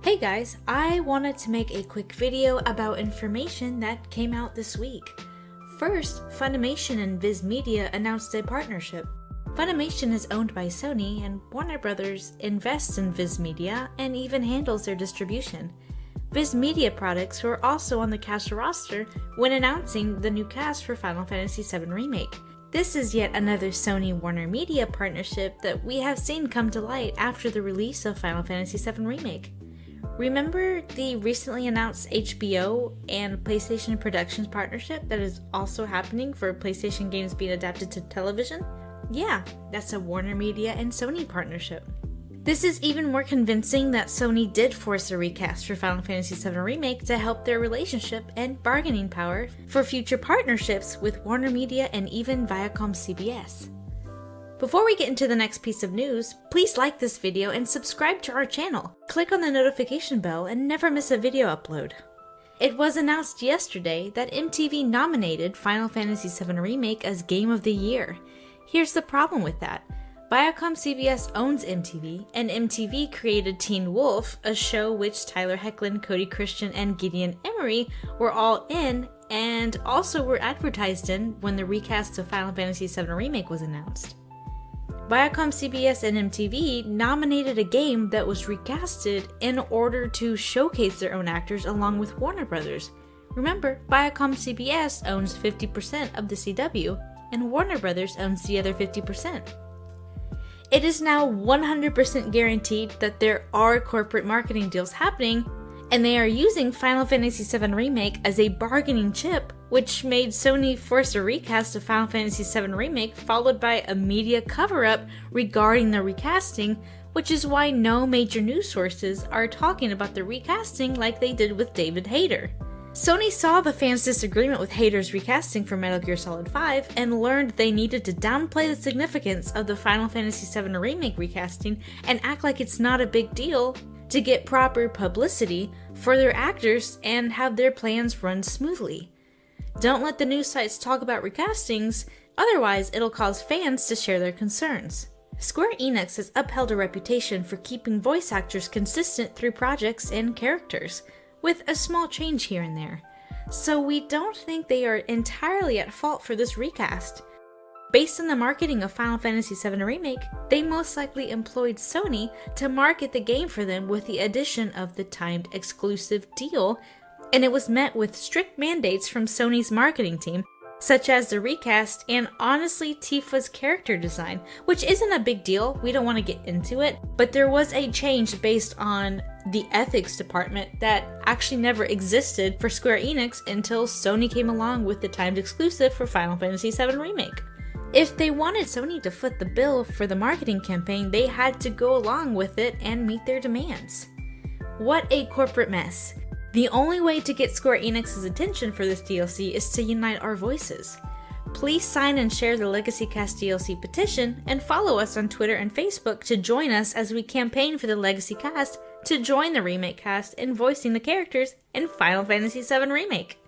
Hey guys, I wanted to make a quick video about information that came out this week. First, Funimation and Viz Media announced a partnership. Funimation is owned by Sony, and Warner Bros. Invests in Viz Media and even handles their distribution. Viz Media products were also on the cast roster when announcing the new cast for Final Fantasy VII Remake. This is yet another Sony-Warner Media partnership that we have seen come to light after the release of Final Fantasy VII Remake. Remember the recently announced HBO and PlayStation Productions partnership that is also happening for PlayStation games being adapted to television? Yeah, that's a Warner Media and Sony partnership. This is even more convincing that Sony did force a recast for Final Fantasy VII Remake to help their relationship and bargaining power for future partnerships with Warner Media and even ViacomCBS. Before we get into the next piece of news, please like this video and subscribe to our channel. Click on the notification bell and never miss a video upload. It was announced yesterday that MTV nominated Final Fantasy VII Remake as Game of the Year. Here's the problem with that. ViacomCBS owns MTV, and MTV created Teen Wolf, a show which Tyler Hoechlin, Cody Christian, and Gideon Emery were all in and also were advertised in when the recast of Final Fantasy VII Remake was announced. ViacomCBS and MTV nominated a game that was recasted in order to showcase their own actors along with Warner Bros. Remember, ViacomCBS owns 50% of the CW, and Warner Bros. Owns the other 50%. It is now 100% guaranteed that there are corporate marketing deals happening, and they are using Final Fantasy VII Remake as a bargaining chip, which made Sony force a recast of Final Fantasy VII Remake followed by a media cover-up regarding the recasting, which is why no major news sources are talking about the recasting like they did with David Hayter. Sony saw the fans' disagreement with Hayter's recasting for Metal Gear Solid 5 and learned they needed to downplay the significance of the Final Fantasy VII Remake recasting and act like it's not a big deal to get proper publicity for their actors and have their plans run smoothly. Don't let the news sites talk about recastings, otherwise it'll cause fans to share their concerns. Square Enix has upheld a reputation for keeping voice actors consistent through projects and characters, with a small change here and there. So we don't think they are entirely at fault for this recast. Based on the marketing of Final Fantasy VII Remake, they most likely employed Sony to market the game for them with the addition of the timed exclusive deal, and it was met with strict mandates from Sony's marketing team, such as the recast and honestly Tifa's character design, which isn't a big deal, we don't want to get into it, but there was a change based on the ethics department that actually never existed for Square Enix until Sony came along with the timed exclusive for Final Fantasy VII Remake. If they wanted Sony to foot the bill for the marketing campaign, they had to go along with it and meet their demands. What a corporate mess. The only way to get Square Enix's attention for this DLC is to unite our voices. Please sign and share the Legacy Cast DLC petition and follow us on Twitter and Facebook to join us as we campaign for the Legacy Cast to join the Remake cast in voicing the characters in Final Fantasy VII Remake.